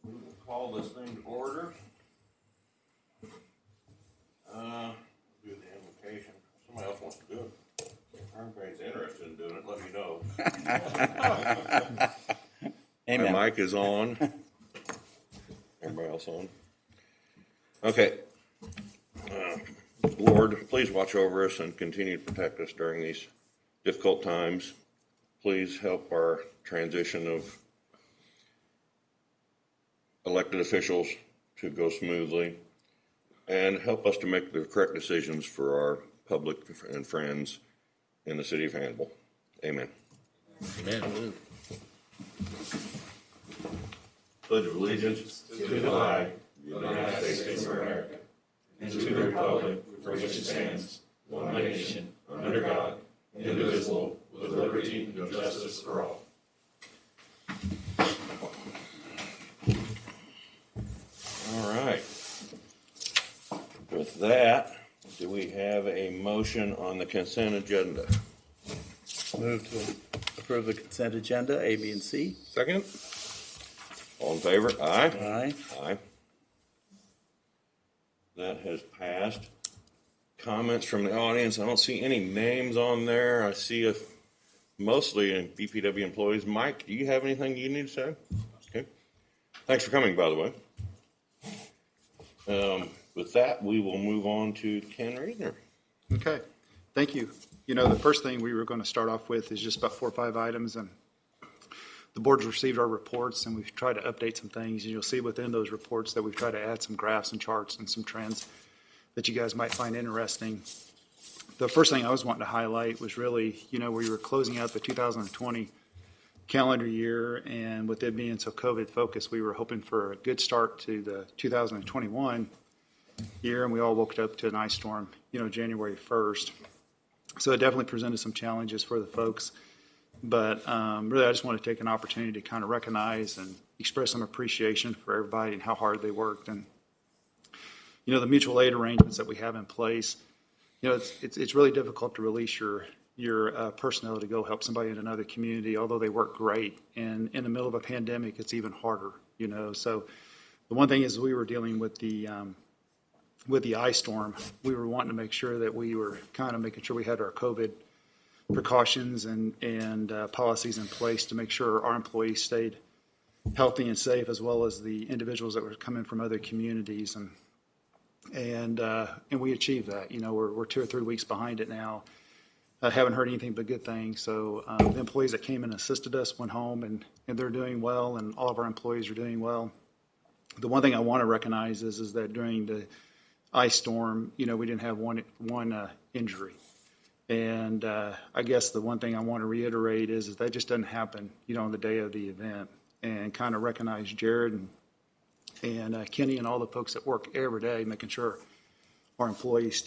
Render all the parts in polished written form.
We will call this thing to order. Do the invocation. Somebody else wants to do it. If anybody's interested in doing it, let me know. Amen. My mic is on. Everybody else on? Okay. Lord, please watch over us and continue to protect us during these difficult times. Please help our transition of elected officials to go smoothly, and help us to make the correct decisions for our public and friends in the city of Hannibal. Amen. Amen. Pledge of allegiance to the flag of the United States of America and to the republic for which it stands, one nation, under God, indivisible, with liberty and justice for all. All right. With that, do we have a motion on the consent agenda? Move to approve the consent agenda, A, B, and C. Second. All in favor? Aye. Aye. Aye. That has passed. Comments from the audience. I don't see any names on there. I see mostly BPW employees. Mike, do you have anything you need to say? Okay. Thanks for coming, by the way. With that, we will move on to Ken Reedner. Okay, thank you. You know, the first thing we were going to start off with is just about 4 or 5 items, and the board's received our reports, and we've tried to update some things, and you'll see within those reports that we've tried to add some graphs and charts and some trends that you guys might find interesting. The first thing I was wanting to highlight was really, you know, we were closing out the 2020 calendar year, and with it being so COVID focused, we were hoping for a good start to the 2021 year, and we all woke up to an ice storm, you know, January 1st. So it definitely presented some challenges for the folks. But really, I just want to take an opportunity to kind of recognize and express some appreciation for everybody and how hard they worked. And, you know, the mutual aid arrangements that we have in place, you know, it's really difficult to release your personnel to go help somebody in another community, although they work great. And in the middle of a pandemic, it's even harder, you know. So the one thing is we were dealing with the ice storm. We were wanting to make sure that we were kind of making sure we had our COVID precautions and policies in place to make sure our employees stayed healthy and safe, as well as the individuals that were coming from other communities. And we achieved that. You know, we're 2 or 3 weeks behind it now. I haven't heard anything but good things. So the employees that came and assisted us went home, and they're doing well, and all of our employees are doing well. The one thing I want to recognize is that during the ice storm, you know, we didn't have one injury. And I guess the one thing I want to reiterate is that just doesn't happen, you know, on the day of the event. And kind of recognize Jared and Kenny and all the folks that work every day, making sure our employees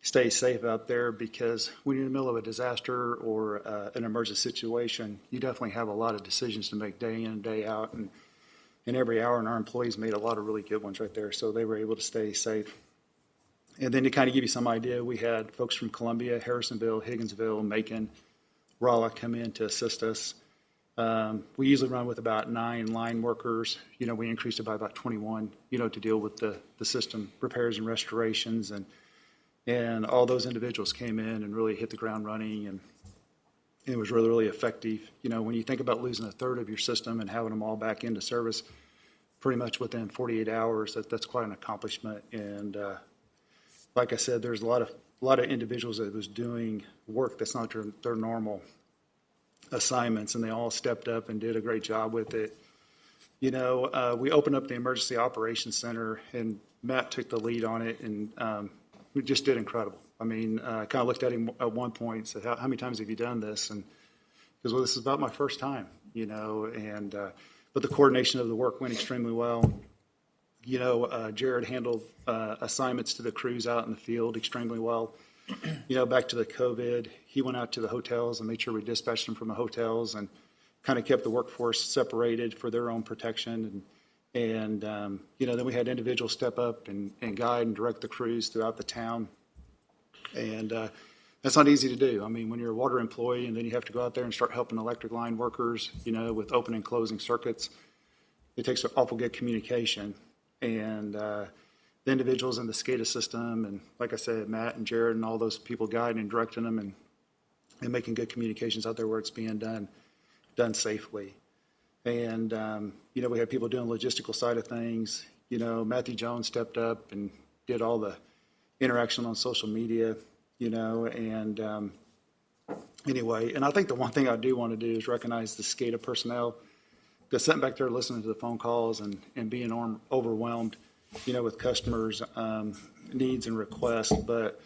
stay safe out there, because when you're in the middle of a disaster or an emergency situation, you definitely have a lot of decisions to make day in and day out. And every hour, and our employees made a lot of really good ones right there, so they were able to stay safe. And then to kind of give you some idea, we had folks from Columbia, Harrisonville, Higginsville, Macon, Rolla come in to assist us. We usually run with about 9 line workers. You know, we increased it by about 21, you know, to deal with the system repairs and restorations. And all those individuals came in and really hit the ground running, and it was really, really effective. You know, when you think about losing a third of your system and having them all back into service pretty much within 48 hours, that's quite an accomplishment. And like I said, there's a lot of individuals that was doing work that's not their normal assignments, and they all stepped up and did a great job with it. You know, we opened up the Emergency Operations Center, and Matt took the lead on it, and we just did incredible. I mean, I kind of looked at him at one point and said, how many times have you done this? And because, well, this is about my first time, you know, and but the coordination of the work went extremely well. You know, Jared handled assignments to the crews out in the field extremely well. You know, back to the COVID, he went out to the hotels and made sure we dispatched them from the hotels and kind of kept the workforce separated for their own protection. And you know, then we had individuals step up and guide and direct the crews throughout the town. And that's not easy to do. I mean, when you're a water employee and then you have to go out there and start helping electric line workers, you know, with opening and closing circuits, it takes awful good communication. And the individuals in the SCADA system, and like I said, Matt and Jared and all those people guiding and directing them and making good communications out there where it's being done safely. And, we have people doing logistical side of things. Matthew Jones stepped up and did all the interaction on social media, and anyway, and I think the one thing I do want to do is recognize the SCADA personnel, because sitting back there listening to the phone calls and being overwhelmed, with customers' needs and requests. But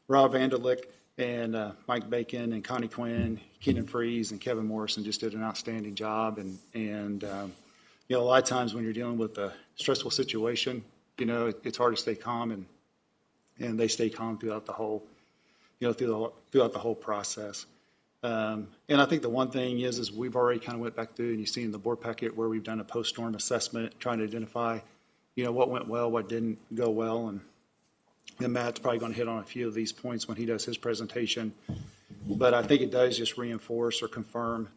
Rob Vanderlick and Mike Bacon and Connie Quinn, Keenan Freeze and Kevin Morrison just did an outstanding job. And a lot of times when you're dealing with a stressful situation, it's hard to stay calm, and they stay calm throughout the whole, throughout the whole process. And I think the one thing is we've already kind of went back through, and you've seen the board packet where we've done a post-storm assessment, trying to identify, what went well, what didn't go well. And Matt's probably going to hit on a few of these points when he does his presentation. But I think it does just reinforce or confirm,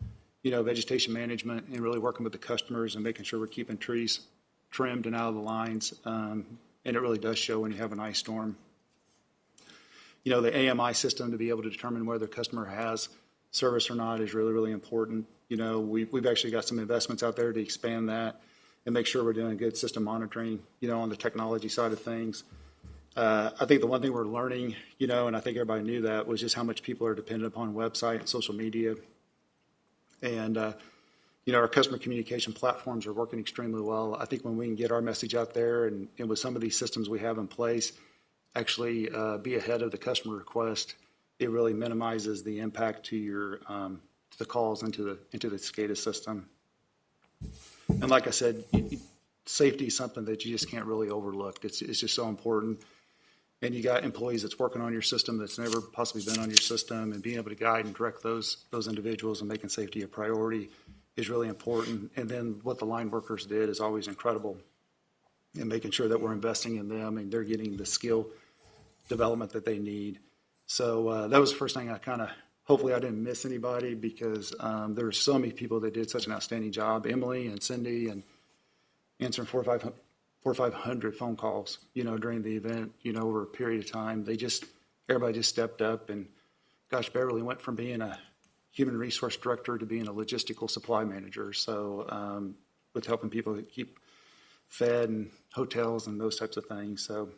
vegetation management and really working with the customers and making sure we're keeping trees trimmed and out of the lines. And it really does show when you have an ice storm. The AMI system to be able to determine whether the customer has service or not is really, really important. We've actually got some investments out there to expand that and make sure we're doing good system monitoring, on the technology side of things. I think the one thing we're learning, and I think everybody knew that, was just how much people are dependent upon website and social media. And, our customer communication platforms are working extremely well. I think when we can get our message out there and with some of these systems we have in place, actually be ahead of the customer request, it really minimizes the impact to your the calls into the SCADA system. And like I said, safety is something that you just can't really overlook. It's just so important. And you got employees that's working on your system that's never possibly been on your system, and being able to guide and direct those individuals and making safety a priority is really important. And then what the line workers did is always incredible, and making sure that we're investing in them and they're getting the skill development that they need. So that was the first thing hopefully I didn't miss anybody, because there were so many people that did such an outstanding job. Emily and Cindy, and answering 400 or 500 phone calls, during the event, over a period of time. Everybody just stepped up, and gosh, Beverly went from being a human resource director to being a logistical supply manager. So with helping people keep fed and hotels and those types of things. So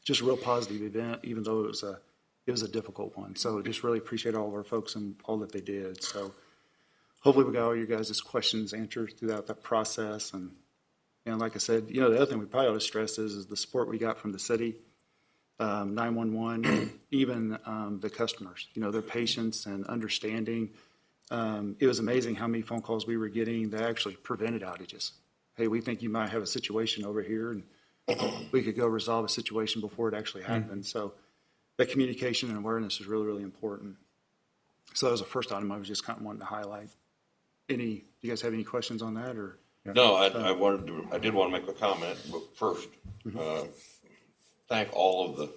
just a real positive event, even though it was a difficult one. So just really appreciate all of our folks and all that they did. So hopefully we got all your guys' questions answered throughout that process. And like I said, the other thing we probably ought to stress is the support we got from the city, 911, even the customers, their patience and understanding. It was amazing how many phone calls we were getting that actually prevented outages. Hey, we think you might have a situation over here, and we could go resolve a situation before it actually happened. So that communication and awareness is really, really important. So that was the first item I was just kind of wanting to highlight. Do you guys have any questions on that, or? No, I did want to make a comment, but first, thank all of the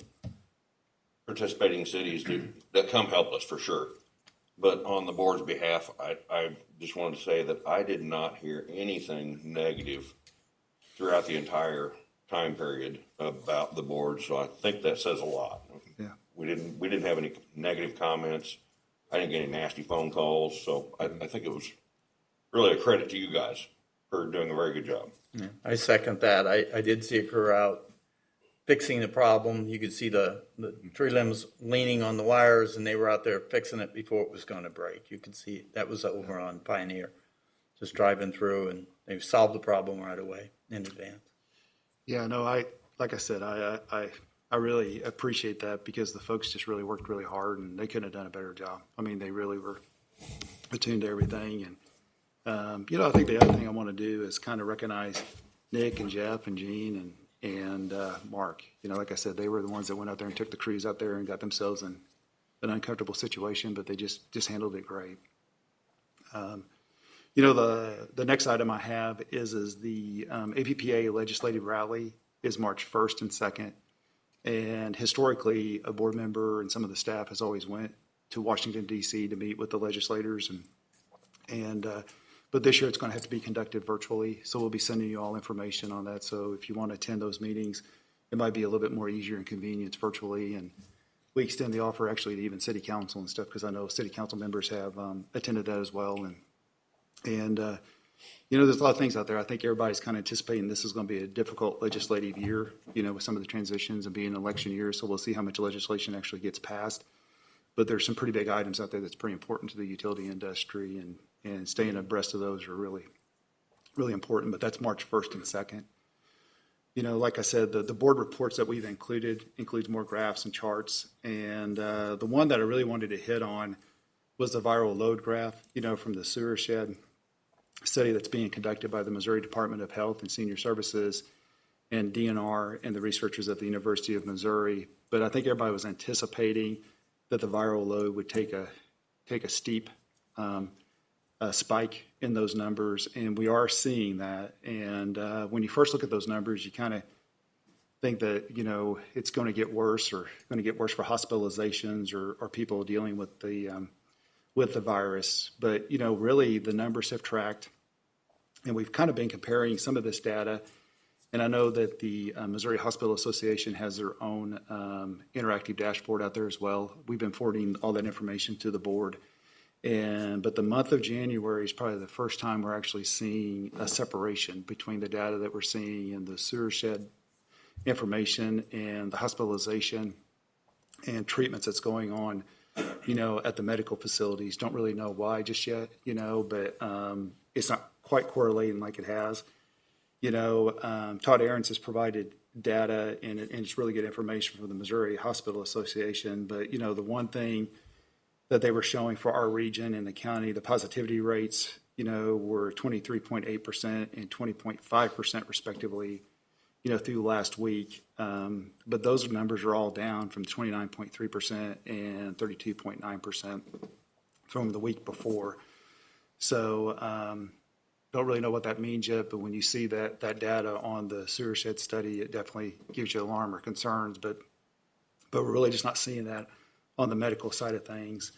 participating cities that come help us for sure. But on the board's behalf, I just wanted to say that I did not hear anything negative throughout the entire time period about the board, so I think that says a lot. Yeah. We didn't have any negative comments. I didn't get any nasty phone calls, so I think it was really a credit to you guys for doing a very good job. Yeah, I second that. I did see a crew out fixing the problem. You could see the tree limbs leaning on the wires, and they were out there fixing it before it was going to break. You could see that was over on Pioneer, just driving through, and they solved the problem right away in advance. Yeah, no, like I said, I really appreciate that, because the folks just really worked really hard, and they couldn't have done a better job. I mean, they really were attuned to everything. And, I think the other thing I want to do is kind of recognize Nick and Jeff and Gene and Mark. Like I said, they were the ones that went out there and took the crews out there and got themselves in an uncomfortable situation, but they just handled it great. The next item I have is the APPA legislative rally is March 1st and 2nd. And historically, a board member and some of the staff has always went to Washington, D.C. to meet with the legislators. And But this year it's going to have to be conducted virtually, so we'll be sending you all information on that. So if you want to attend those meetings, it might be a little bit more easier and convenient virtually. And we extend the offer actually to even city council and stuff, because I know city council members have attended that as well. And there's a lot of things out there. I think everybody's kind of anticipating this is going to be a difficult legislative year, with some of the transitions and being an election year. So we'll see how much legislation actually gets passed. But there's some pretty big items out there that's pretty important to the utility industry, and staying abreast of those are really, really important. But that's March 1st and 2nd. Like I said, the board reports that we've includes more graphs and charts. And the one that I really wanted to hit on was the viral load graph, from the sewer shed study that's being conducted by the Missouri Department of Health and Senior Services and DNR and the researchers at the University of Missouri. But I think everybody was anticipating that the viral load would take a steep spike in those numbers, and we are seeing that. And when you first look at those numbers, you kind of think that it's going to get worse, or going to get worse for hospitalizations or people dealing with the virus. But really the numbers have tracked, and we've kind of been comparing some of this data. And I know that the Missouri Hospital Association has their own interactive dashboard out there as well. We've been forwarding all that information to the board. But the month of January is probably the first time we're actually seeing a separation between the data that we're seeing in the sewer shed information and the hospitalization and treatments that's going on, at the medical facilities. Don't really know why just yet, but it's not quite correlating like it has. Todd Ahrens has provided data, and it's really good information from the Missouri Hospital Association. But, the one thing that they were showing for our region and the county, the positivity rates, were 23.8% and 20.5% respectively, through last week. But those numbers are all down from 29.3% and 32.9% from the week before. So, don't really know what that means yet, but when you see that data on the sewer shed study, it definitely gives you alarm or concerns. But we're really just not seeing that on the medical side of things.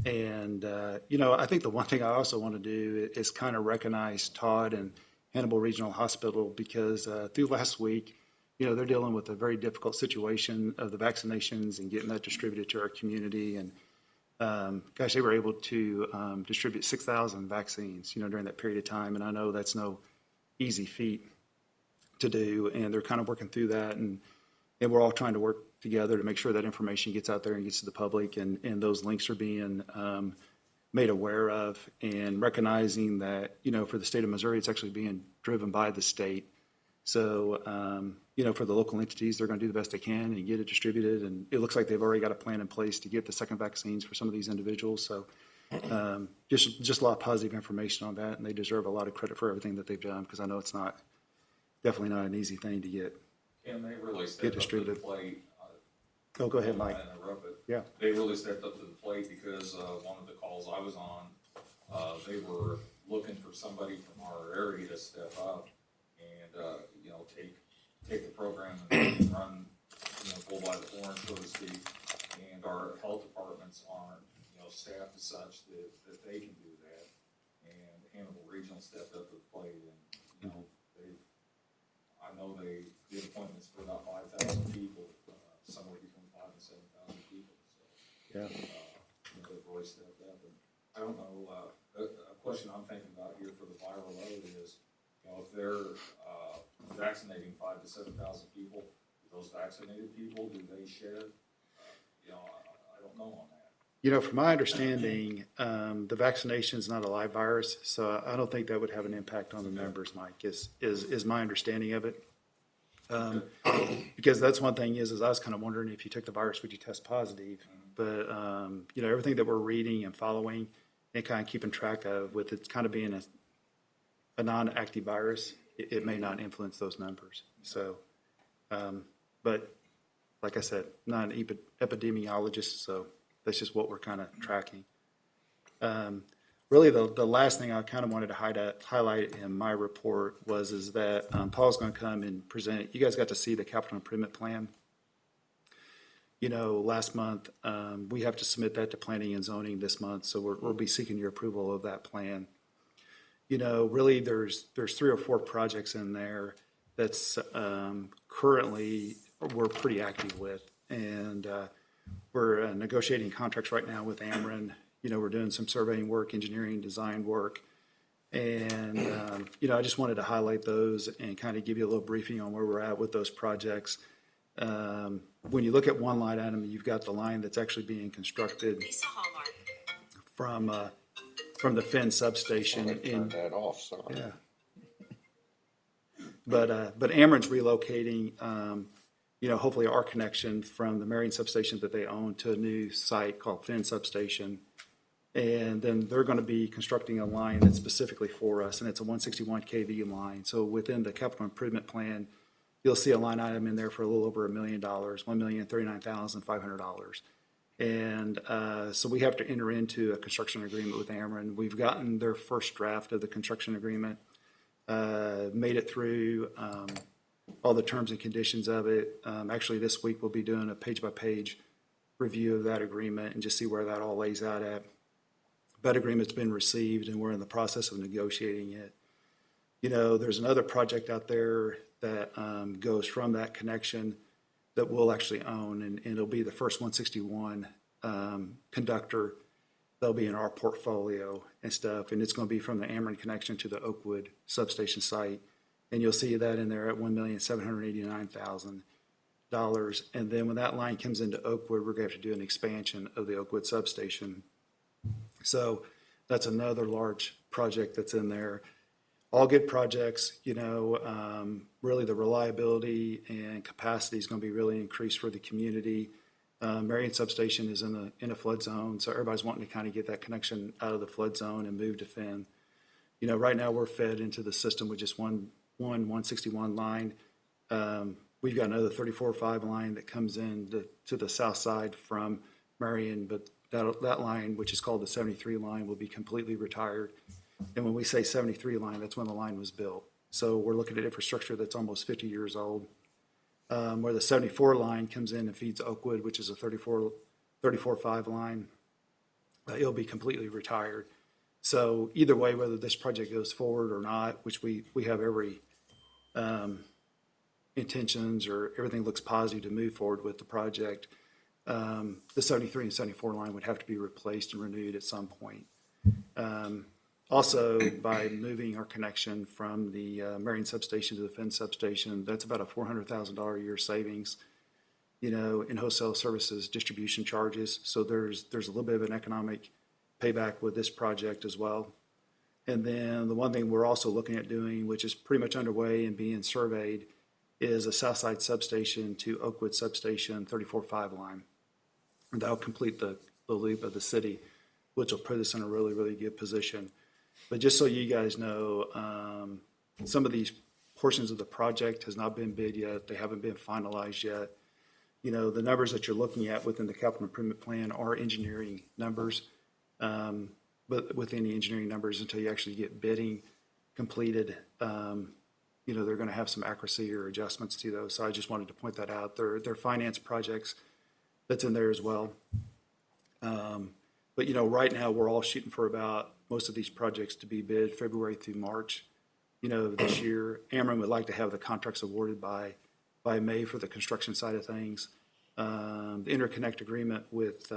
And, I think the one thing I also want to do is kind of recognize Todd and Hannibal Regional Hospital, because through last week, they're dealing with a very difficult situation of the vaccinations and getting that distributed to our community. And they were able to distribute 6,000 vaccines, during that period of time. And I know that's no easy feat to do, and they're kind of working through that. And we're all trying to work together to make sure that information gets out there and gets to the public, and those links are being made aware of, and recognizing that, for the state of Missouri, it's actually being driven by the state. So, for the local entities, they're going to do the best they can and get it distributed. And it looks like they've already got a plan in place to get the second vaccines for some of these individuals. So, just a lot of positive information on that, and they deserve a lot of credit for everything that they've done, because I know it's definitely not an easy thing to get. And they really stepped up to the plate. Oh, go ahead, Mike. Yeah. They really stepped up to the plate, because one of the calls I was on, they were looking for somebody from our area to step up and take the program and run bull by the horn, so to speak. And our health departments aren't staffed as such that they can do that. And Hannibal Regional stepped up to the plate, and I know they did appointments for about 5,000 people, somewhere between 5,000 and 7,000 people. So, Yeah. they've really stepped up. And I don't know, a question I'm thinking about here for the viral load is, if they're vaccinating 5,000 to 7,000 people, those vaccinated people, do they shed? I don't know on that. From my understanding, the vaccination is not a live virus, so I don't think that would have an impact on the numbers, Mike, is my understanding of it. Because that's one thing is I was kind of wondering, if you took the virus, would you test positive? But, everything that we're reading and following and kind of keeping track of, with it kind of being a non-active virus, it may not influence those numbers. So, but like I said, not an epidemiologist, so that's just what we're kind of tracking. Really, the last thing I kind of wanted to highlight in my report is that Paul's going to come and present. You guys got to see the capital improvement plan. Last month, we have to submit that to planning and zoning this month, so we'll be seeking your approval of that plan. really there's 3 or 4 projects in there that's currently we're pretty active with. And we're negotiating contracts right now with Ameren. We're doing some surveying work, engineering, design work. And, I just wanted to highlight those and kind of give you a little briefing on where we're at with those projects. When you look at one line item, you've got the line that's actually being constructed from the Finn substation in. That off, sorry. Yeah. But Ameren's relocating, hopefully our connection from the Marion substation that they own to a new site called Finn Substation. And then they're going to be constructing a line that's specifically for us, and it's a 161 kV line. So within the capital improvement plan, you'll see a line item in there for a little over $1 million, $1,039,500. And so we have to enter into a construction agreement with Ameren. We've gotten their first draft of the construction agreement, made it through all the terms and conditions of it. Actually, this week we'll be doing a page-by-page review of that agreement and just see where that all lays out at. That agreement's been received, and we're in the process of negotiating it. There's another project out there that goes from that connection that we'll actually own, and it'll be the first 161 conductor that'll be in our portfolio and stuff, and it's going to be from the Ameren connection to the Oakwood substation site, and you'll see that in there at $1,789,000. And then when that line comes into Oakwood, we're going to have to do an expansion of the Oakwood substation. So that's another large project that's in there. All good projects, really the reliability and capacity is going to be really increased for the community. Marion Substation is in a flood zone, so everybody's wanting to kind of get that connection out of the flood zone and move to Finn. Right now we're fed into the system with just one 161 line. We've got another 34.5 line that comes in to the south side from Marion, but that line, which is called the 73 line, will be completely retired. And when we say 73 line, that's when the line was built. So we're looking at infrastructure that's almost 50 years old. Where the 74 line comes in and feeds Oakwood, which is a 34.5 line, it'll be completely retired. So either way, whether this project goes forward or not, which we have every intentions or everything looks positive to move forward with the project, the 73 and 74 line would have to be replaced and renewed at some point. Also, by moving our connection from the Marion substation to the Finn substation, that's about a $400,000 a year savings, in wholesale services distribution charges. So there's a little bit of an economic payback with this project as well. And then the one thing we're also looking at doing, which is pretty much underway and being surveyed, is a Southside substation to Oakwood substation 34.5 line. And that'll complete the loop of the city, which will put us in a really, really good position. But just so you guys know, some of these portions of the project has not been bid yet. They haven't been finalized yet. The numbers that you're looking at within the capital improvement plan are engineering numbers. But within the engineering numbers, until you actually get bidding completed, they're going to have some accuracy or adjustments to those. So I just wanted to point that out. They're finance projects that's in there as well. But right now we're all shooting for about most of these projects to be bid February through March, this year. Ameren would like to have the contracts awarded by May for the construction side of things. The interconnect agreement with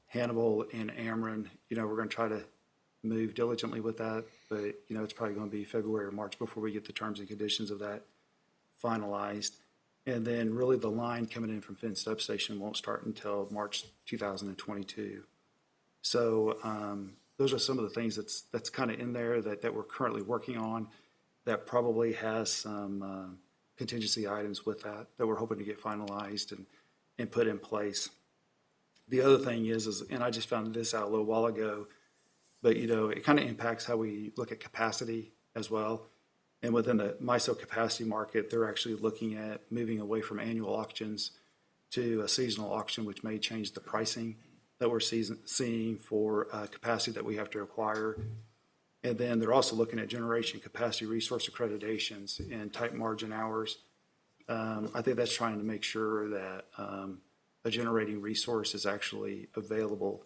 Hannibal and Ameren, we're going to try to move diligently with that, but it's probably going to be February or March before we get the terms and conditions of that finalized. And then really the line coming in from Finn Substation won't start until March 2022. So those are some of the things that's kind of in there that we're currently working on that probably has some contingency items with that we're hoping to get finalized and put in place. The other thing is, and I just found this out a little while ago, but it kind of impacts how we look at capacity as well. And within the MISO capacity market, they're actually looking at moving away from annual auctions to a seasonal auction, which may change the pricing that we're seeing for capacity that we have to acquire. And then they're also looking at generation capacity resource accreditations and type margin hours. I think that's trying to make sure that a generating resource is actually available,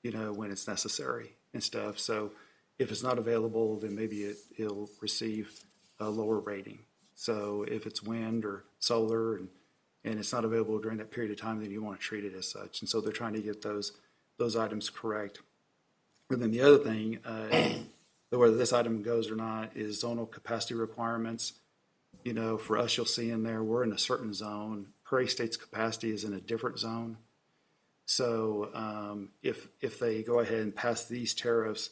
when it's necessary and stuff. So If it's not available, then maybe it'll receive a lower rating. So if it's wind or solar and it's not available during that period of time, then you want to treat it as such. And so they're trying to get those items correct. And then the other thing, whether this item goes or not, is zonal capacity requirements. You know, for us, you'll see in there, we're in a certain zone. Prairie State's capacity is in a different zone. So if they go ahead and pass these tariffs,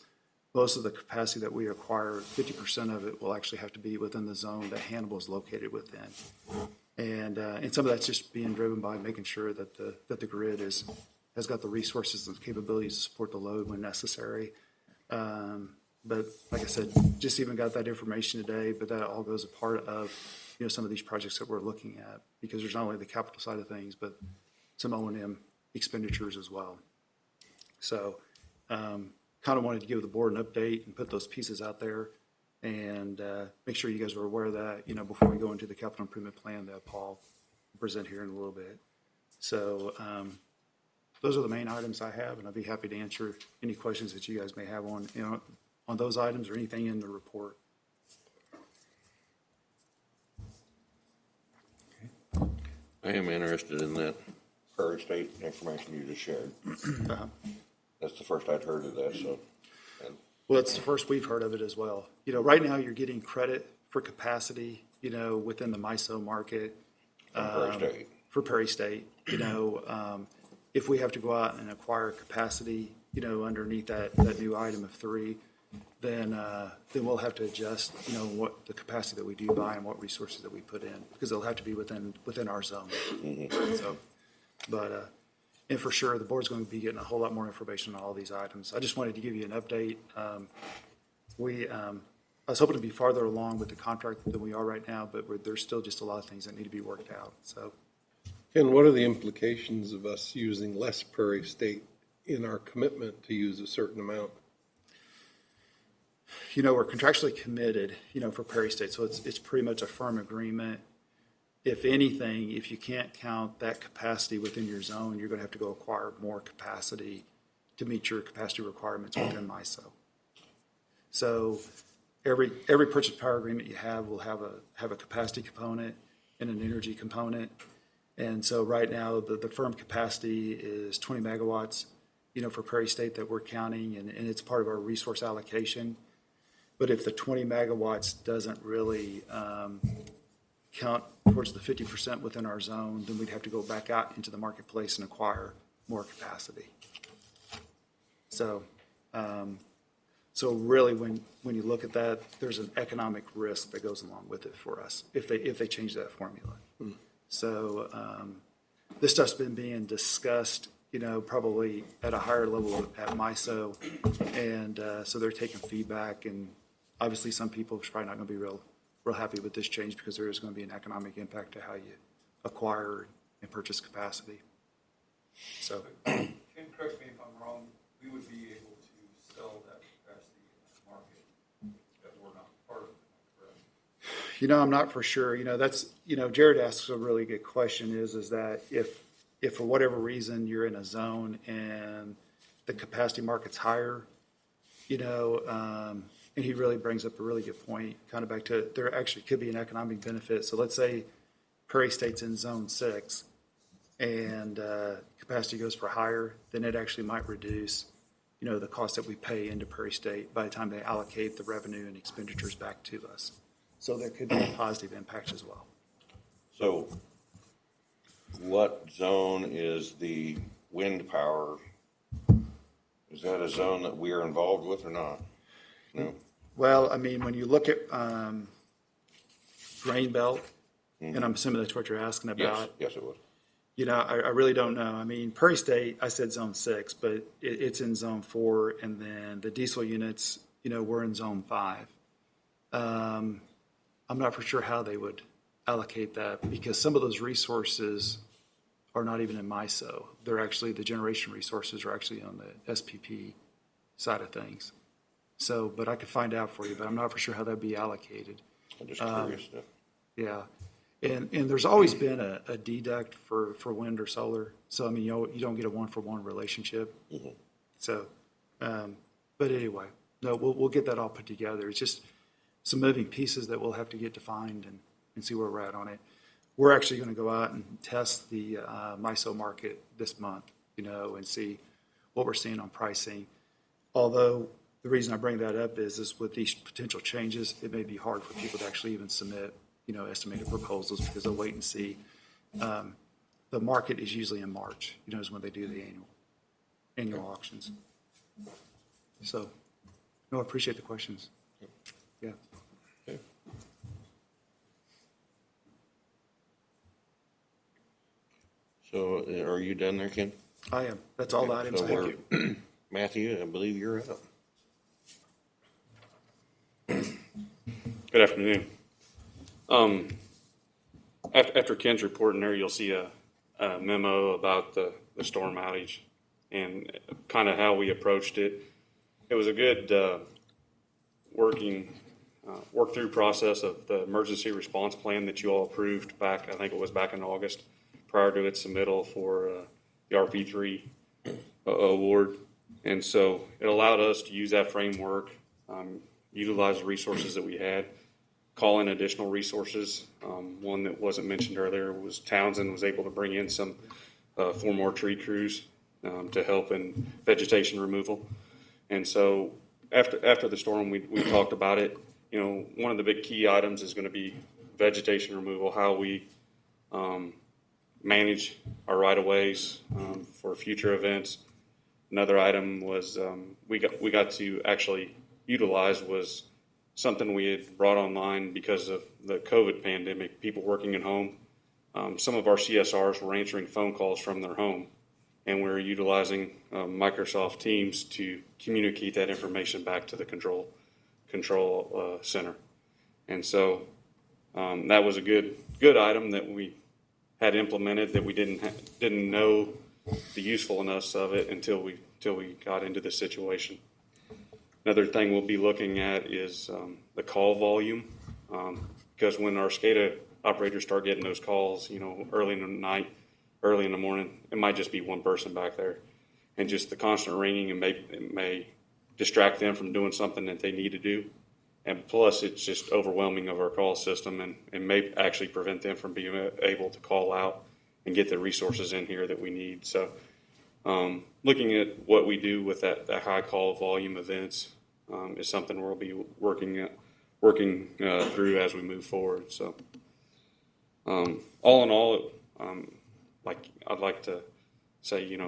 most of the capacity that we acquire, 50% of it will actually have to be within the zone that Hannibal is located within. And some of that's just being driven by making sure that the grid has got the resources and capabilities to support the load when necessary. But like I said, just even got that information today, but that all goes a part of, you know, some of these projects that we're looking at, because there's not only the capital side of things, but some O&M expenditures as well. So kind of wanted to give the board an update and put those pieces out there and make sure you guys are aware of that, you know, before we go into the capital improvement plan that Paul will present here in a little bit. So those are the main items I have, and I'd be happy to answer any questions that you guys may have on, you know, on those items or anything in the report. I am interested in that Prairie State information you just shared. That's the first I'd heard of that, so. Well, it's the first we've heard of it as well. You know, right now you're getting credit for capacity, you know, within the MISO market. Prairie State. For Prairie State, you know, if we have to go out and acquire capacity, you know, underneath that new item of 3, then we'll have to adjust, you know, what the capacity that we do buy and what resources that we put in, because they'll have to be within our zone. So, but and for sure, the board's going to be getting a whole lot more information on all these items. I just wanted to give you an update. I was hoping to be farther along with the contract than we are right now, but there's still just a lot of things that need to be worked out. So, Ken, what are the implications of us using less Prairie State in our commitment to use a certain amount? you know, we're contractually committed, you know, for Prairie State, so it's pretty much a firm agreement. If anything, if you can't count that capacity within your zone, you're going to have to go acquire more capacity to meet your capacity requirements within MISO. So every purchase power agreement you have will have a capacity component and an energy component. And so right now, the firm capacity is 20 megawatts, you know, for Prairie State that we're counting, and it's part of our resource allocation. But if the 20 megawatts doesn't really count towards the 50% within our zone, then we'd have to go back out into the marketplace and acquire more capacity. So, so really, when you look at that, there's an economic risk that goes along with it for us if they change that formula. So this stuff's been being discussed, you know, probably at a higher level at MISO, and so they're taking feedback, and obviously some people are probably not going to be real happy with this change because there is going to be an economic impact to how you acquire and purchase capacity. So, Ken, correct me if I'm wrong, we would be able to sell that capacity in the market that we're not part of, correct? you know, I'm not for sure. You know, that's, you know, Jared asks a really good question is that if for whatever reason you're in a zone and the capacity market's higher, you know, and he really brings up a really good point, kind of back to there actually could be an economic benefit. So let's say Prairie State's in zone 6 and capacity goes for higher, then it actually might reduce, you know, the cost that we pay into Prairie State by the time they allocate the revenue and expenditures back to us. So there could be a positive impact as well. So what zone is the wind power? Is that a zone that we are involved with or not? No? Well, I mean, when you look at grain belt, and I'm assuming that's what you're asking about. Yes, it was. You know, I really don't know. I mean, Prairie State, I said zone 6, but it's in zone 4, and then the diesel units, you know, we're in zone 5. I'm not for sure how they would allocate that because some of those resources are not even in MISO. They're actually, the generation resources are actually on the SPP side of things. So, but I could find out for you, but I'm not for sure how that'd be allocated. I'm just curious. Yeah. And there's always been a deduct for wind or solar. So, I mean, you don't get a one-for-one relationship. Mm-hmm. So, but anyway, no, we'll get that all put together. It's just some moving pieces that we'll have to get defined and see where we're at on it. We're actually going to go out and test the MISO market this month, and see what we're seeing on pricing. Although the reason I bring that up is with these potential changes, it may be hard for people to actually even submit, estimated proposals because they'll wait and see. The market is usually in March, is when they do the annual auctions. So, no, I appreciate the questions. Yeah. So are you done there, Ken? I am. That's all the items. So Thank you. Matthew, I believe you're up. Good afternoon. After Ken's report in there, you'll see a memo about the storm outage and kind of how we approached it. It was a good work through process of the emergency response plan that you all approved back, I think it was back in August, prior to its submittal for the RP3 award. And so it allowed us to use that framework, utilize the resources that we had, call in additional resources. One that wasn't mentioned earlier was Townsend was able to bring in some 4 more tree crews to help in vegetation removal. And so after the storm, we talked about it. One of the big key items is going to be vegetation removal, how we manage our right-of-ways for future events. Another item was we got to actually utilize was something we had brought online because of the COVID pandemic, people working at home. Some of our CSRs were answering phone calls from their home, and we're utilizing Microsoft Teams to communicate that information back to the control center. And so that was a good item that we had implemented that we didn't know the usefulness of it until we got into this situation. Another thing we'll be looking at is the call volume, because when our SCADA operators start getting those calls, early in the night, early in the morning, it might just be one person back there, and just the constant ringing it may distract them from doing something that they need to do. And plus, it's just overwhelming of our call system and may actually prevent them from being able to call out and get the resources in here that we need. So looking at what we do with that high call volume events is something we'll be working through as we move forward. So all in all, I'd like to say,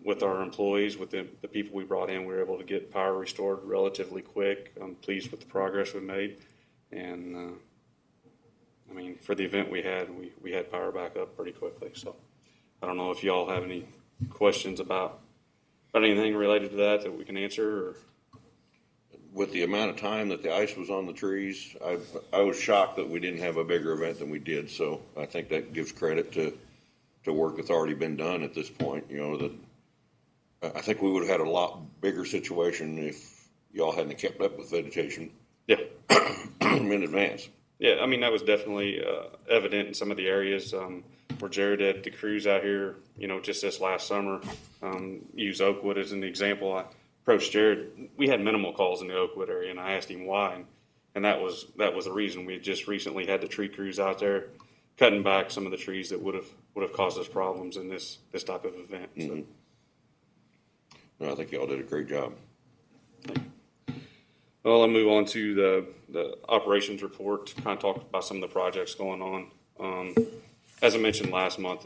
with our employees, with the people we brought in, we were able to get power restored relatively quick. I'm pleased with the progress we made. And, for the event we had power back up pretty quickly. So I don't know if y'all have any questions about anything related to that we can answer. Or With the amount of time that the ice was on the trees, I was shocked that we didn't have a bigger event than we did. So I think that gives credit to work that's already been done at this point. That I think we would have had a lot bigger situation if y'all hadn't kept up with vegetation. Yeah. In advance. Yeah, that was definitely evident in some of the areas where Jared had the crews out here, just this last summer. Use Oakwood as an example. I approached Jared. We had minimal calls in the Oakwood area, and I asked him why. And that was the reason. We had just recently had the tree crews out there cutting back some of the trees that would have caused us problems in this type of event. So. Mm-hmm. No, I think y'all did a great job. Well, I'll move on to the operations report, kind of talk about some of the projects going on. As I mentioned last month,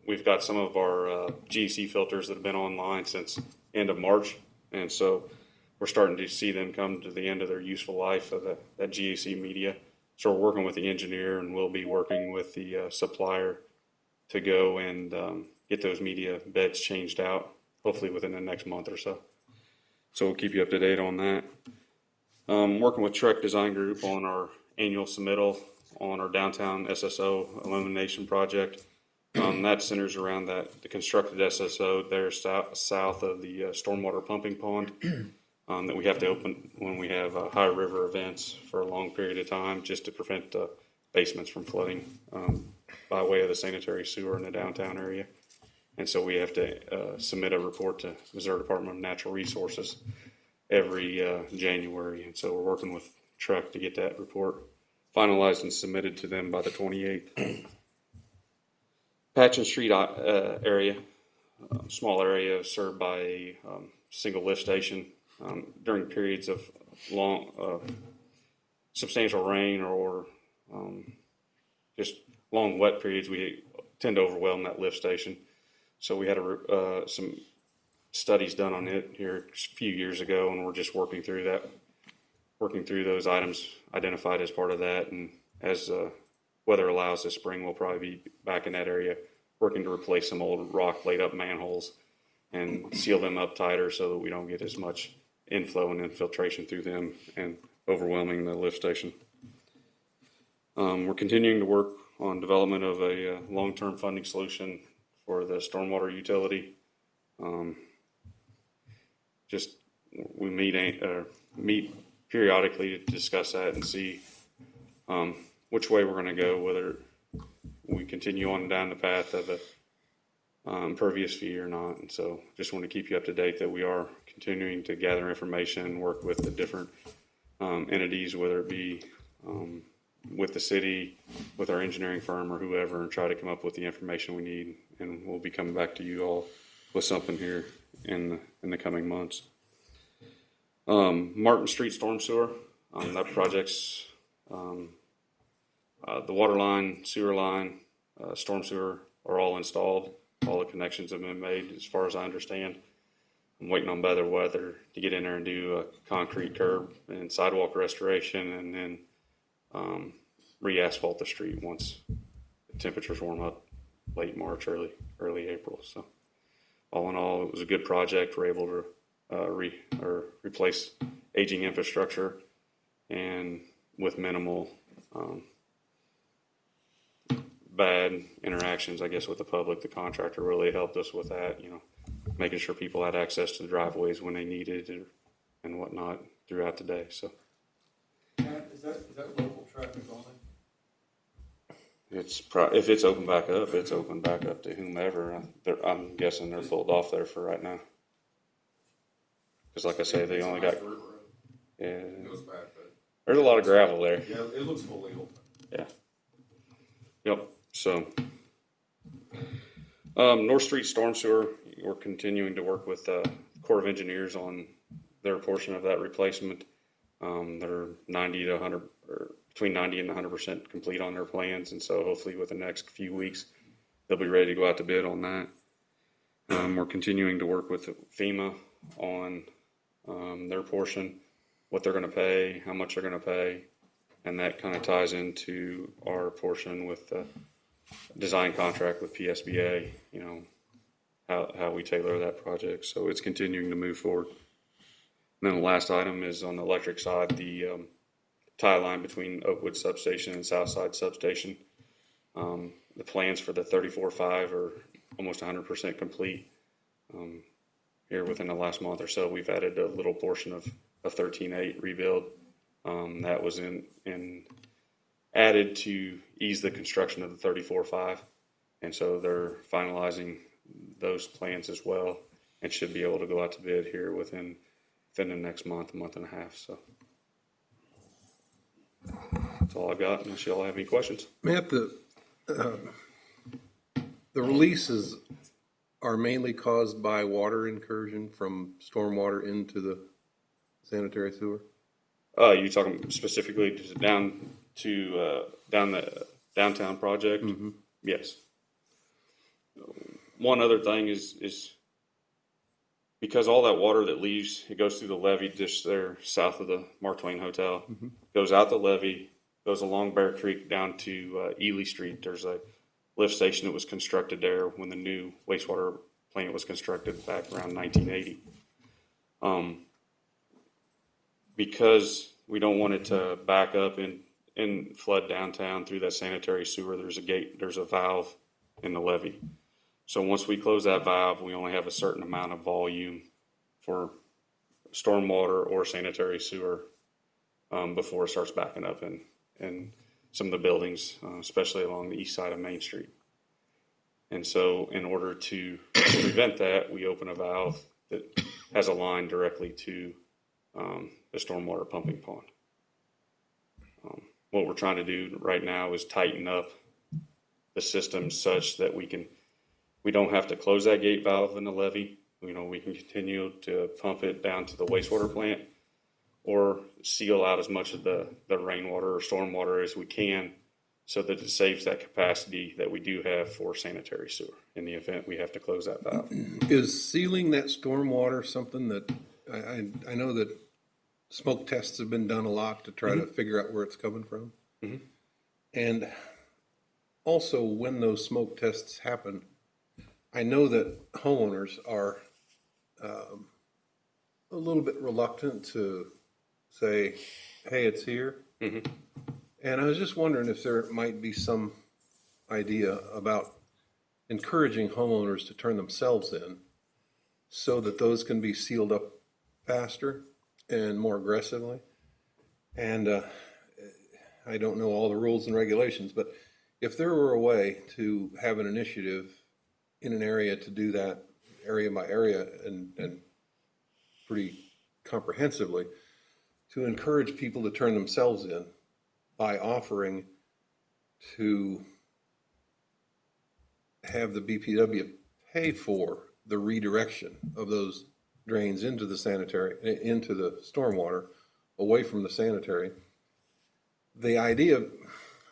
we've got some of our GEC filters that have been online since end of March, and so we're starting to see them come to the end of their useful life of that GEC media. So we're working with the engineer, and we'll be working with the supplier to go and get those media beds changed out, hopefully within the next month or so. So we'll keep you up to date on that. Working with Trek Design Group on our annual submittal on our downtown SSO illumination project. That centers around the constructed SSO there south of the stormwater pumping pond that we have to open when we have high river events for a long period of time, just to prevent basements from flooding by way of the sanitary sewer in the downtown area. And so we have to submit a report to Missouri Department of Natural Resources. every January. And so we're working with Truck to get that report finalized and submitted to them by the 28th. Patchen Street area, small area served by a single lift station. During periods of long, substantial rain or just long wet periods, we tend to overwhelm that lift station. So we had some studies done on it here a few years ago, and we're just working through those items identified as part of that. And as weather allows this spring, we'll probably be back in that area working to replace some old rock laid up manholes and seal them up tighter so that we don't get as much inflow and infiltration through them and overwhelming the lift station. We're continuing to work on development of a long-term funding solution for the stormwater utility. We meet periodically to discuss that and see which way we're going to go, whether we continue on down the path of a impervious fee or not. And so just want to keep you up to date that we are continuing to gather information and work with the different entities, whether it be with the city, with our engineering firm or whoever, and try to come up with the information we need. And we'll be coming back to you all with something here in the coming months. Martin Street Storm Sewer, that project's the water line, sewer line, storm sewer are all installed. All the connections have been made as far as I understand. I'm waiting on better weather to get in there and do a concrete curb and sidewalk restoration, and then re-asphalt the street once the temperatures warm up late March, early April. So all in all, it was a good project. We're able to replace aging infrastructure and with minimal bad interactions, I guess, with the public. The contractor really helped us with that, making sure people had access to the driveways when they needed and whatnot throughout the day. So Is that local traffic only? if it's open back up, it's open back up to whomever. I'm guessing they're pulled off there for right now. Because like I say, they only got, yeah, It goes back, but there's a lot of gravel there. yeah, it looks fully open. Yeah. Yep. So, North Street Storm Sewer, we're continuing to work with the Corps of Engineers on their portion of that replacement. They're 90 to 100, or between 90 and 100% complete on their plans, and so hopefully within the next few weeks they'll be ready to go out to bid on that. We're continuing to work with FEMA on their portion, what they're going to pay, how much they're going to pay, and that kind of ties into our portion with the design contract with PSBA, how we tailor that project. So it's continuing to move forward. And then the last item is on the electric side, the tie line between Oakwood Substation and Southside Substation. The plans for the 34.5 are almost 100% complete. Here within the last month or so, we've added a little portion of 13.8 rebuild. That was added to ease the construction of the 34.5. And so they're finalizing those plans as well and should be able to go out to bid here within the next month and a half. So that's all I've got, unless y'all have any questions. Matt, the releases are mainly caused by water incursion from stormwater into the sanitary sewer? You talking specifically down the downtown project? Mm-hmm. Yes. One other thing is because all that water that leaves, it goes through the levee just there south of the Mark Twain Hotel, Mm-hmm. goes out the levee, goes along Bear Creek down to Ely Street. There's a lift station that was constructed there when the new wastewater plant was constructed back around 1980. Because we don't want it to back up and flood downtown through that sanitary sewer, there's a valve in the levee. So once we close that valve, we only have a certain amount of volume for stormwater or sanitary sewer before it starts backing up in some of the buildings, especially along the east side of Main Street. And so in order to prevent that, we open a valve that has a line directly to the stormwater pumping pond. What we're trying to do right now is tighten up the system such that we don't have to close that gate valve in the levee. You know, we can continue to pump it down to the wastewater plant or seal out as much of the rainwater or stormwater as we can so that it saves that capacity that we do have for sanitary sewer in the event we have to close that valve. Is sealing that stormwater something that, I know that smoke tests have been done a lot to try to figure out where it's coming from. And also when those smoke tests happen, I know that homeowners are a little bit reluctant to say, hey, it's here. And I was just wondering if there might be some idea about encouraging homeowners to turn themselves in so that those can be sealed up faster and more aggressively. And I don't know all the rules and regulations, but if there were a way to have an initiative in an area to do that area by area and pretty comprehensively, to encourage people to turn themselves in by offering to have the BPW pay for the redirection of those drains into the into the stormwater, away from the sanitary. The idea,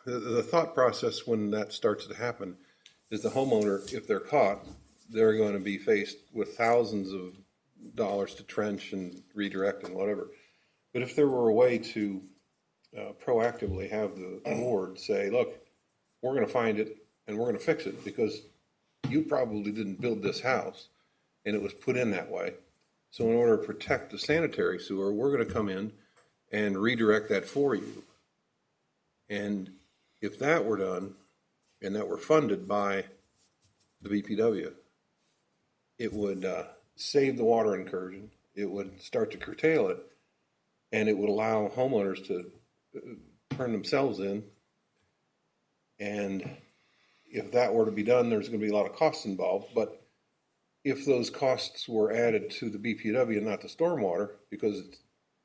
the thought process when that starts to happen is the homeowner, if they're caught, they're going to be faced with thousands of dollars to trench and redirect and whatever. But if there were a way to proactively have the board say, look, we're going to find it and we're going to fix it because you probably didn't build this house and it was put in that way. So in order to protect the sanitary sewer, we're going to come in and redirect that for you. And if that were done and that were funded by the BPW, it would save the water incursion. It would start to curtail it, and it would allow homeowners to turn themselves in. And if that were to be done, there's going to be a lot of costs involved. But if those costs were added to the BPW and not the stormwater, because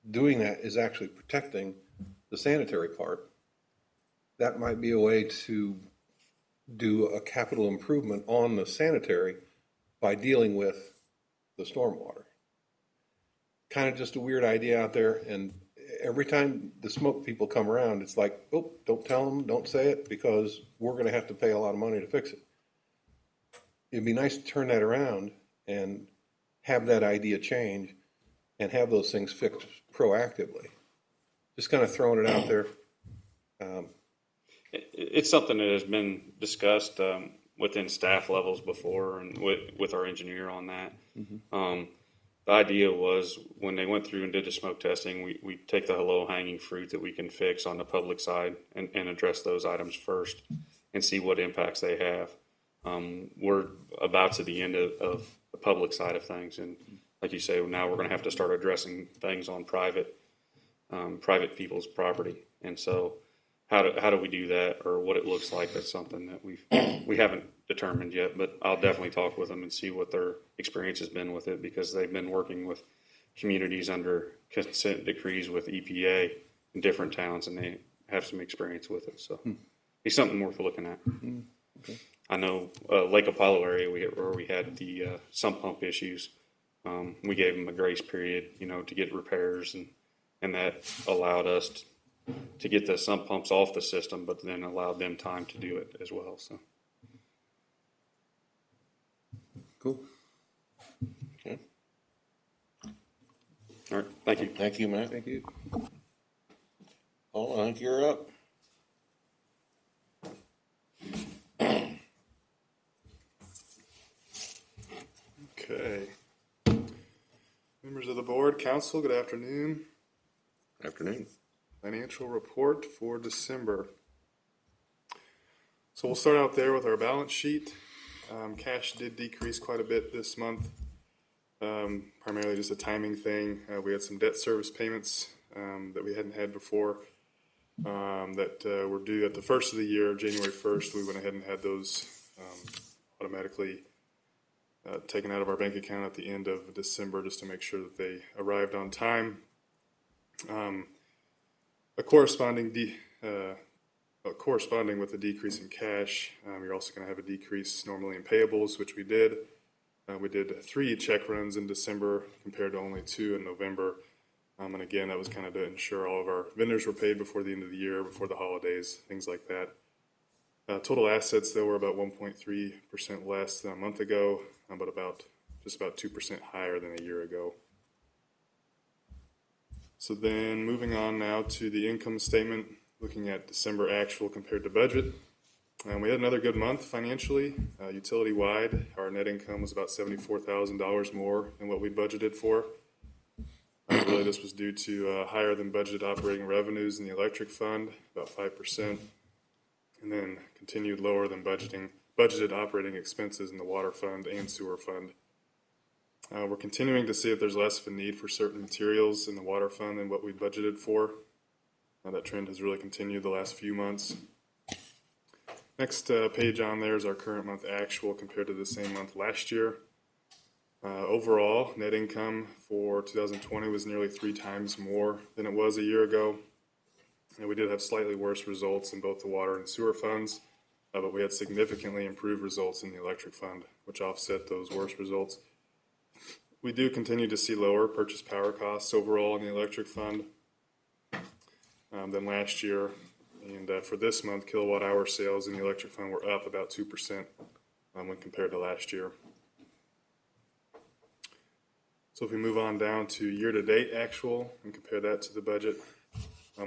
doing that is actually protecting the sanitary part, that might be a way to do a capital improvement on the sanitary by dealing with the stormwater. Kind of just a weird idea out there, and every time the smoke people come around, it's like, oh, don't tell them, don't say it, because we're going to have to pay a lot of money to fix it. It'd be nice to turn that around and have that idea change and have those things fixed proactively. Just kind of throwing it out there. It's something that has been discussed within staff levels before and with our engineer on that. The idea was when they went through and did the smoke testing, we take the low-hanging fruit that we can fix on the public side and address those items first and see what impacts they have. We're about to the end of the public side of things, and like you say, now we're going to have to start addressing things on private people's property. And so how do we do that, or what it looks like? That's something that we haven't determined yet, but I'll definitely talk with them and see what their experience has been with it, because they've been working with communities under consent decrees with EPA in different towns, and they have some experience with it. So it's something worth looking at. Okay. I know Lake Apollo area where we had the sump pump issues. We gave them a grace period, to get repairs, and that allowed us to get the sump pumps off the system, but then allowed them time to do it as well. So, Cool. Okay. all right, thank you. Thank you, Matt. Thank you. Paul, I think you're up. Okay. Members of the board, council, good afternoon. Afternoon. Financial report for December. So we'll start out there with our balance sheet. Cash did decrease quite a bit this month, primarily just a timing thing. We had some debt service payments that we hadn't had before that were due at the first of the year, January 1st. We went ahead and had those automatically taken out of our bank account at the end of December just to make sure that they arrived on time. Corresponding with the decrease in cash, you're also going to have a decrease normally in payables, which we did. We did 3 check runs in December compared to only 2 in November. And again, that was kind of to ensure all of our vendors were paid before the end of the year, before the holidays, things like that. Total assets, though, were about 1.3% less than a month ago, but just about 2% higher than a year ago. So then moving on now to the income statement, looking at December actual compared to budget. We had another good month financially. Utility-wide, our net income was about $74,000 more than what we budgeted for. Really, this was due to higher than budgeted operating revenues in the electric fund, about 5%, and then continued lower than budgeted operating expenses in the water fund and sewer fund. We're continuing to see if there's less of a need for certain materials in the water fund than what we budgeted for. That trend has really continued the last few months. Next page on there is our current month actual compared to the same month last year. Overall, net income for 2020 was nearly 3 times more than it was a year ago. And we did have slightly worse results in both the water and sewer funds, but we had significantly improved results in the electric fund, which offset those worse results. We do continue to see lower purchase power costs overall in the electric fund than last year. And for this month, kilowatt hour sales in the electric fund were up about 2% when compared to last year. So if we move on down to year-to-date actual and compare that to the budget,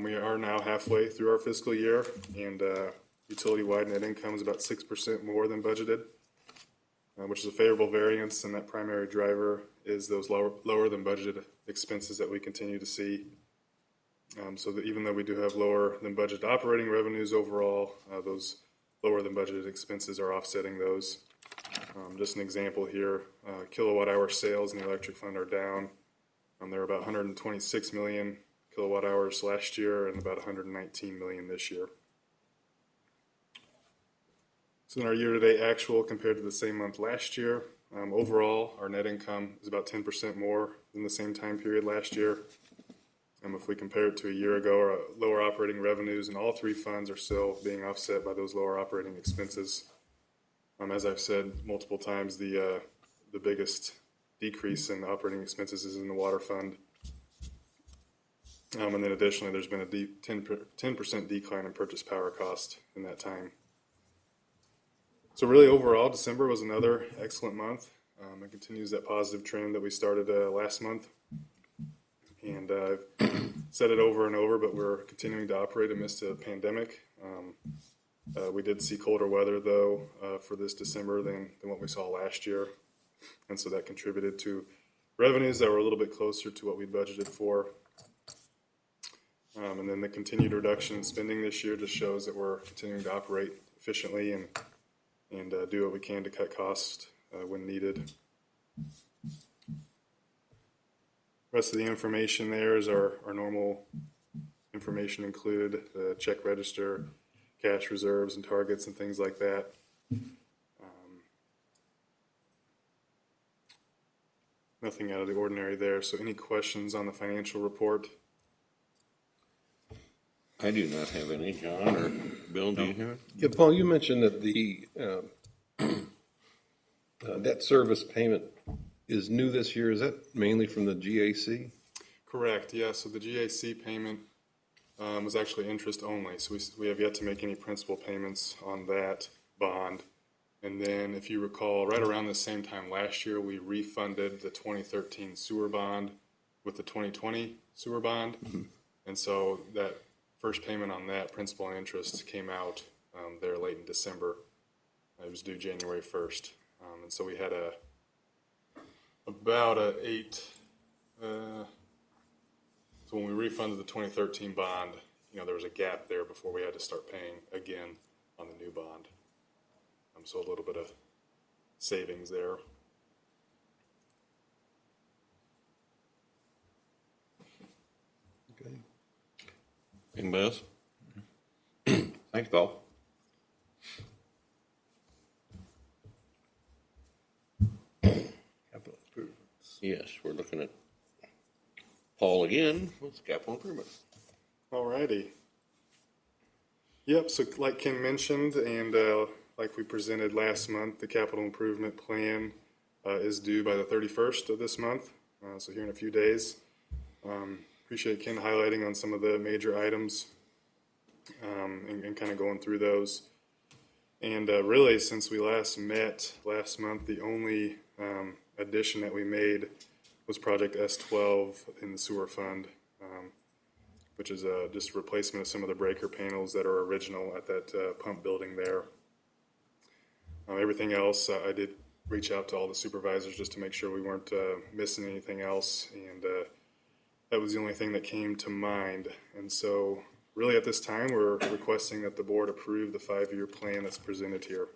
we are now halfway through our fiscal year, and utility-wide net income is about 6% more than budgeted, which is a favorable variance, and that primary driver is those lower than budgeted expenses that we continue to see. So that even though we do have lower than budgeted operating revenues overall, those lower than budgeted expenses are offsetting those. Just an example here, kilowatt hour sales in the electric fund are down. They're about 126 million kilowatt hours last year and about 119 million this year. So in our year-to-date actual compared to the same month last year, overall our net income is about 10% more than the same time period last year. If we compare it to a year ago, our lower operating revenues in all 3 funds are still being offset by those lower operating expenses. As I've said multiple times, the biggest decrease in operating expenses is in the water fund. And then additionally, there's been a 10% decline in purchase power cost in that time. So really overall, December was another excellent month. It continues that positive trend that we started last month. And I've said it over and over, but we're continuing to operate amidst a pandemic. We did see colder weather, though, for this December than what we saw last year. And so that contributed to revenues that were a little bit closer to what we budgeted for. And then the continued reduction in spending this year just shows that we're continuing to operate efficiently and do what we can to cut costs when needed. The rest of the information there is our normal information included, the check register, cash reserves and targets and things like that. Nothing out of the ordinary there. So any questions on the financial report? I do not have any. John or Bill, do you have? Yeah, Paul, you mentioned that the debt service payment is new this year. Is that mainly from the GAC? Correct, yeah. So the GAC payment was actually interest only. So we have yet to make any principal payments on that bond. And then if you recall, right around the same time last year, we refunded the 2013 sewer bond with the 2020 sewer bond. Mm-hmm. And so that first payment on that, principal and interest, came out there late in December. It was due January 1st. And so we had about a 8, so when we refunded the 2013 bond, there was a gap there before we had to start paying again on the new bond. So a little bit of savings there. Okay. Anybody else? Thanks, Paul. Capital improvements. Yes, we're looking at Paul again with capital improvement. Alrighty. Yep, so like Ken mentioned, and like we presented last month, the capital improvement plan is due by the 31st of this month, so here in a few days. Appreciate Ken highlighting on some of the major items and kind of going through those. And really, since we last met last month, the only addition that we made was Project S12 in the sewer fund, which is just replacement of some of the breaker panels that are original at that pump building there. Everything else, I did reach out to all the supervisors just to make sure we weren't missing anything else, and that was the only thing that came to mind. And so really at this time, we're requesting that the board approve the 5-year plan that's presented here.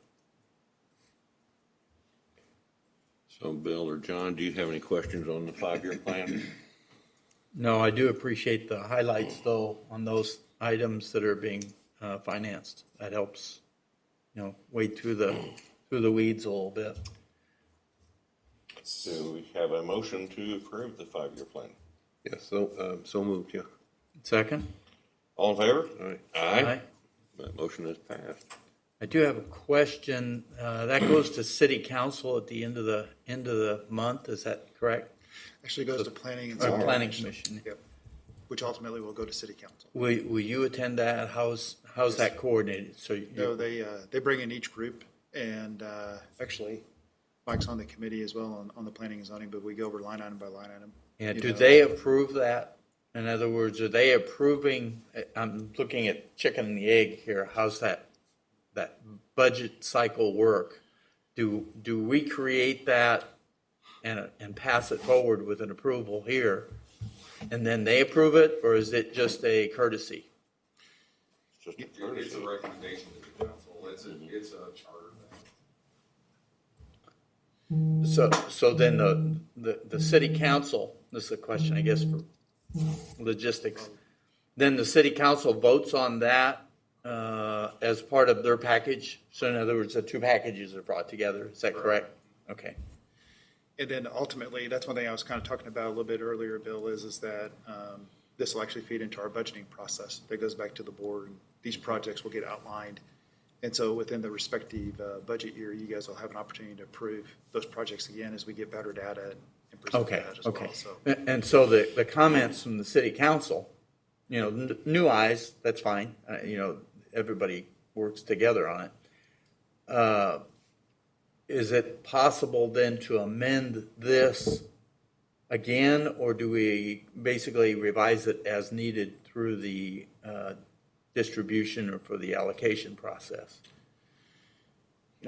So Bill or John, do you have any questions on the 5-year plan? No, I do appreciate the highlights though on those items that are being financed. That helps, wade through the weeds a little bit. Do we have a motion to approve the 5-year plan? Yes, so moved, yeah. Second? All in favor? Aye. Aye. That motion is passed. I do have a question. That goes to city council at the end of the month. Is that correct? Actually goes to planning and Or zoning. planning commission? Yep, which ultimately will go to city council. Will you attend that? How's that coordinated? So No, they bring in each group, and actually, Mike's on the committee as well on the planning and zoning, but we go over line item by line item. Yeah, You do know. they approve that? In other words, are they approving, I'm looking at chicken and the egg here, how's that budget cycle work? Do we create that and pass it forward with an approval here, and then they approve it, or is it just a courtesy? It's just a It's courtesy. a recommendation to the council. It's a charter thing. So then the city council, this is a question, I guess, for logistics. Then the city council votes on that as part of their package. So in other words, the two packages are brought together. Is that correct? Okay. And then ultimately, that's one thing I was kind of talking about a little bit earlier, Bill, is that this will actually feed into our budgeting process. That goes back to the board, and these projects will get outlined. And so within the respective budget year, you guys will have an opportunity to approve those projects again as we get better data and present Okay. that as Okay. well. So And so the comments from the city council, new eyes, that's fine. Everybody works together on it. Is it possible then to amend this again, or do we basically revise it as needed through the distribution or for the allocation process?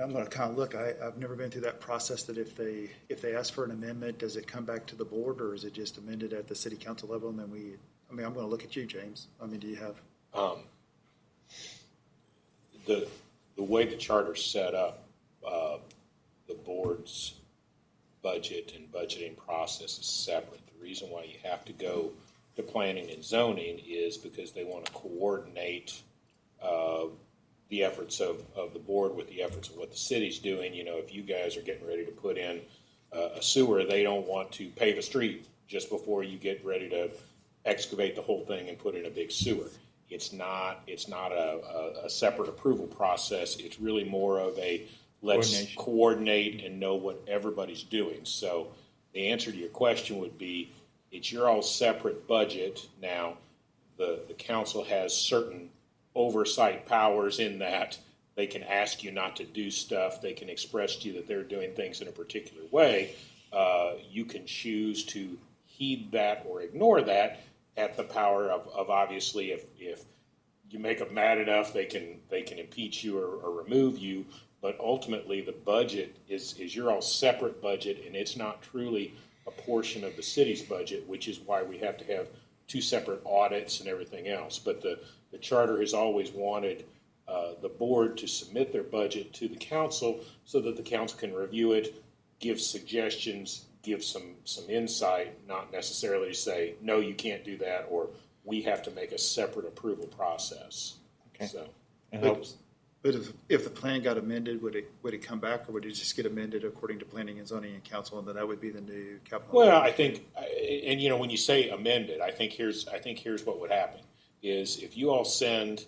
I'm going to kind of look, I've never been through that process, that if they ask for an amendment, does it come back to the board, or is it just amended at the city council level? And then I'm going to look at you, James. Do you have? The way the charter's set up, the board's budget and budgeting process is separate. The reason why you have to go to planning and zoning is because they want to coordinate the efforts of the board with the efforts of what the city's doing. If you guys are getting ready to put in a sewer, they don't want to pave a street just before you get ready to excavate the whole thing and put in a big sewer. It's not a separate approval process. It's really more of a let's coordinate and know what everybody's doing. So the answer to your question would be, it's your all separate budget. Now, the council has certain oversight powers in that they can ask you not to do stuff. They can express to you that they're doing things in a particular way. You can choose to heed that or ignore that at the power of obviously if you make them mad enough, they can impeach you or remove you. But ultimately, the budget is your all separate budget, and it's not truly a portion of the city's budget, which is why we have to have two separate audits and everything else. But the charter has always wanted the board to submit their budget to the council so that the council can review it, give suggestions, give some insight, not necessarily say, no, you can't do that, or we have to make a separate approval process. Okay. So It helps. But if the plan got amended, would it come back, or would it just get amended according to planning and zoning and council, and then that would be the new capital? Well, I think, and when you say amended, I think here's what would happen, is if you all send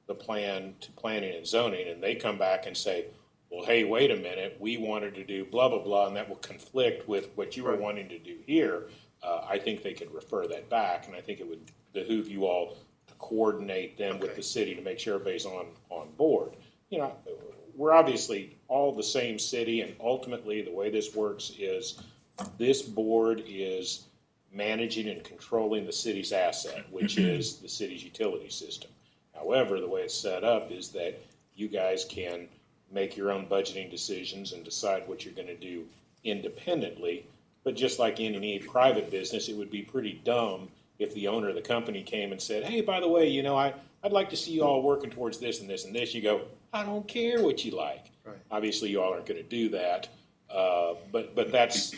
the plan to planning and zoning, and they come back and say, well, hey, wait a minute, we wanted to do blah, blah, blah, and that will conflict with what you were wanting to do here, I think they could refer that back, and I think it would behoove you all to coordinate them with the city to make sure everybody's on board. We're obviously all the same city, and ultimately the way this works is this board is managing and controlling the city's asset, which is the city's utility system. However, the way it's set up is that you guys can make your own budgeting decisions and decide what you're going to do independently. But just like any private business, it would be pretty dumb if the owner of the company came and said, hey, by the way, I'd like to see you all working towards this and this and this. You go, I don't care what you like. Right. Obviously, you all aren't going to do that. But that's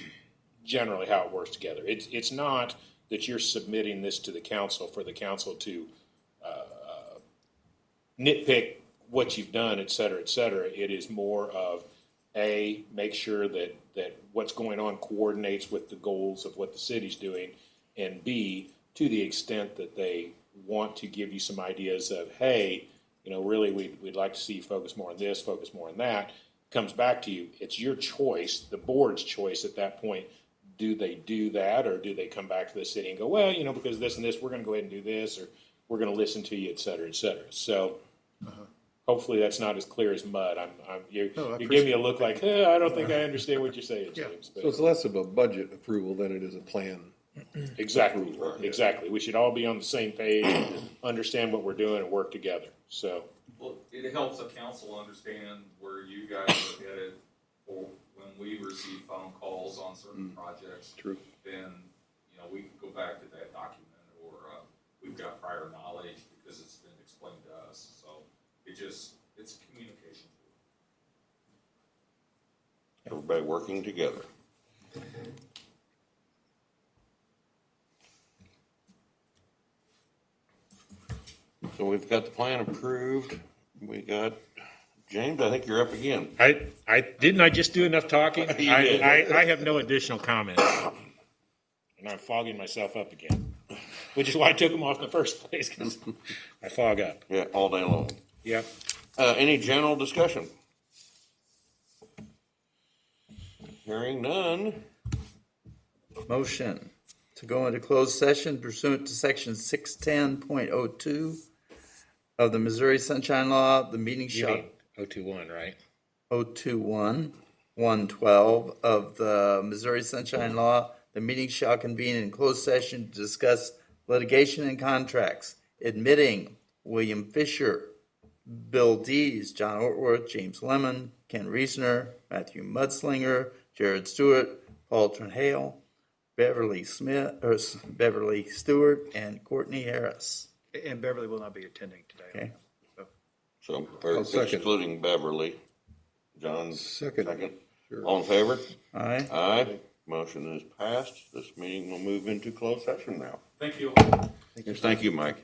generally how it works together. It's not that you're submitting this to the council for the council to nitpick what you've done, et cetera, et cetera. It is more of, A, make sure that what's going on coordinates with the goals of what the city's doing, and B, to the extent that they want to give you some ideas of, hey, really we'd like to see you focus more on this, focus more on that, comes back to you. It's your choice, the board's choice at that point. Do they do that, or do they come back to the city and go, well, because this and this, we're going to go ahead and do this, or we're going to listen to you, et cetera, et cetera. So hopefully that's not as clear as mud. You give me a look like, I don't think I understand what you're saying, James. But So it's less of a budget approval than it is a plan. exactly, exactly. We should all be on the same page, understand what we're doing, and work together. So, Well, it helps a council understand where you guys are headed, or when we receive phone calls on certain projects. True. Then, we can go back to that document, or we've got prior knowledge because it's been explained to us. So it's a communication tool. Everybody working together. So we've got the plan approved. We got, James, I think you're up again. I didn't I just do enough talking? You did. I have no additional comments. And I'm fogging myself up again, which is why I took them off in the first place, because I fog up. Yeah, all day long. Yep. Any general discussion? Hearing none. Motion to go into closed session pursuant to section 610.02 of the Missouri Sunshine Law, the meeting You shall. mean 021, right? 021, 112 of the Missouri Sunshine Law, the meeting shall convene in closed session to discuss litigation and contracts, admitting William Fisher, Bill Dees, John Ortworth, James Lemon, Ken Reesner, Matthew Mudslinger, Jared Stewart, Paul Trunhale, Beverly Stewart, and Courtney Harris. And Beverly will not be attending today. Okay. So I'll second. excluding Beverly. John, Second. Sure. All in favor? Aye. Aye. Motion is passed. This meeting will move into closed session now. Thank you. Thank you, Mike.